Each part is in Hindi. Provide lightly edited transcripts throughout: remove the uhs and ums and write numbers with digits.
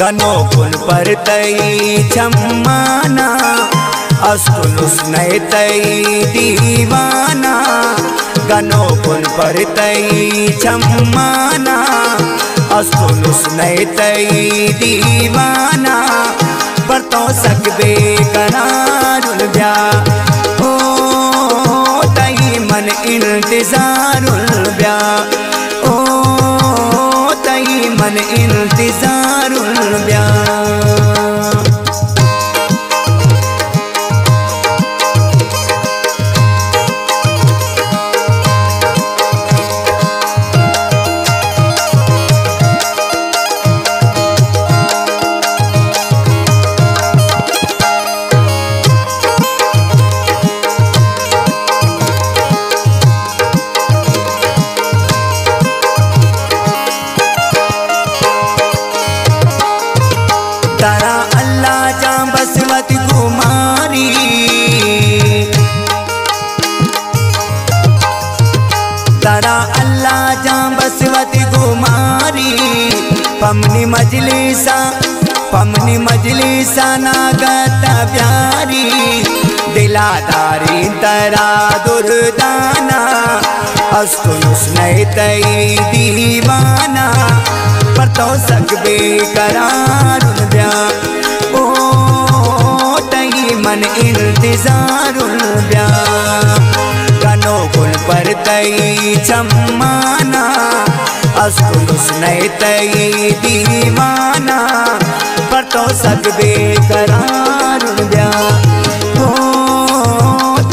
गनो कुल पर तई छम्माना अस्कुल उसने तई दीवाना। गनो कुल पर तई छम्माना अस्कुल उसने तई दीवाना। पर तो सकबे करारुल ब्या ओ तई मन इंतजारुल ब्या ओ तई मन इंतजारुल ब्या। तारा अल्लाह जा बसवत कुमारी तारा अल्लाह जा बसवत कुमारी। पमनी मजलिसा नागत प्यारी। दिलादारी तरा दुर्दाना अस्कुल उसने तई दीवाना। पर तो सकबे करारुल ब्या ओ तई मन इंतजारुल ब्या। गनो कुल पर तई छम्माना अस्कुल उसने तई दीवाना। पर तो सकबे करारुल ब्या ओ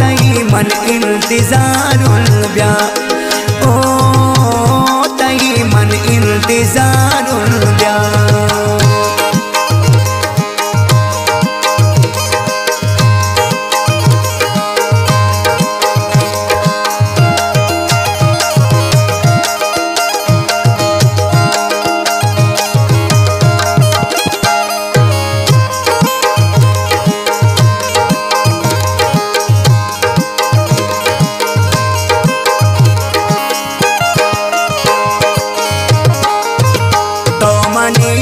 तई मन इंतजारुल ब्या ओ तई मन इंतजारुल ब्या।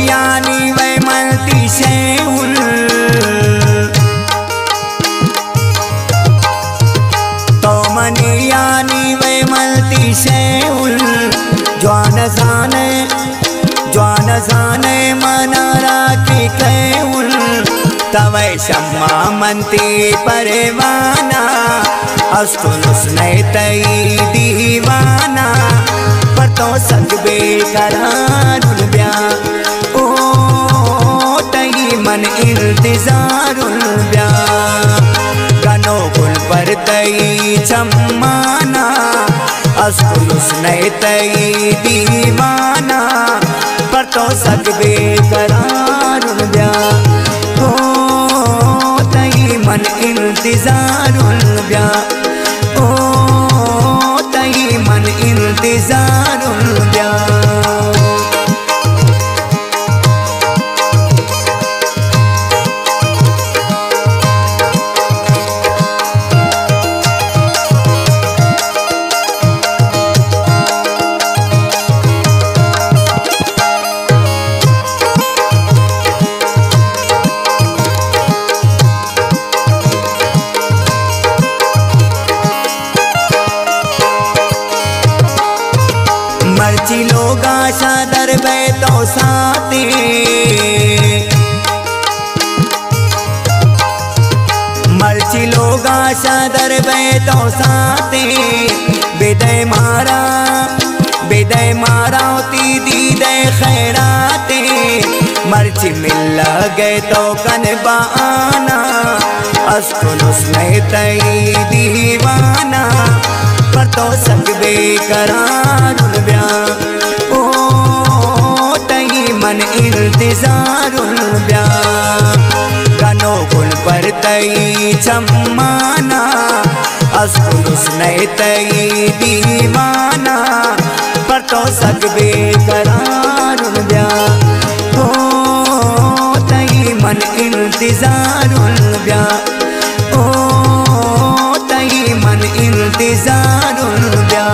यानी वै मलती शेउल तो मनी यानी वै मलती शेउल। ज्वान जाने मना राखी कैउल। तवै शम्मा मनती परवाना अस्कुल उसने तई दीवाना। पर तो सकबे करारुल ब्या ओ तई मन इंतजारुल ब्या। गनो कुल पर तई छम्माना अस्कुल उसने तई दीवाना। पर तो सकबे करारुल ब्या ओ तई मन इंतजारुल ब्या ओ तई मन इंतजारुल ब्या। मर्ची लोगा शादर बै तो साथी। मर्ची लोगा शादर बै तो साथी। बेदय मारा होती दीदे खैराते। मर्ची मिल गए तो कन बाना अस्कुल उसने तई दीवाना। पर तो सकबे करारुल ब्या ओ तई मन इंतजारुल ब्या। गनो कुल पर तई छम्माना अस्कुल उसने तई दीवाना। पर तो सकबे करारुल ब्या ओ तई मन इंतजारुल ब्या ओ तई मन इंतजारुल ब्या।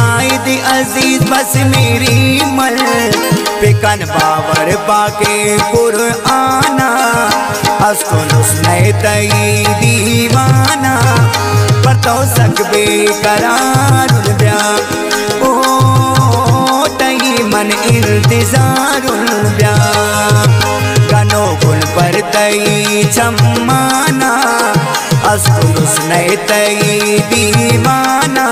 कायद अजीज बस मेरी मल पिकन बावर पाके कुरआना अस्कुन उसने तई दीवाना पर तो सकबे करारुल ब्या ओ तई मन इंतजारुल ब्या गनो गुल पर तई चम्माना अस्कुन उसने तई दीवाना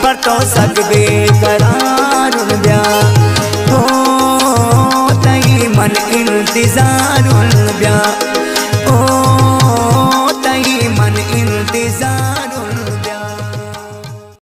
पर तो सकबे करारुल ब्या हो तई मन इंतजारुल ब्या।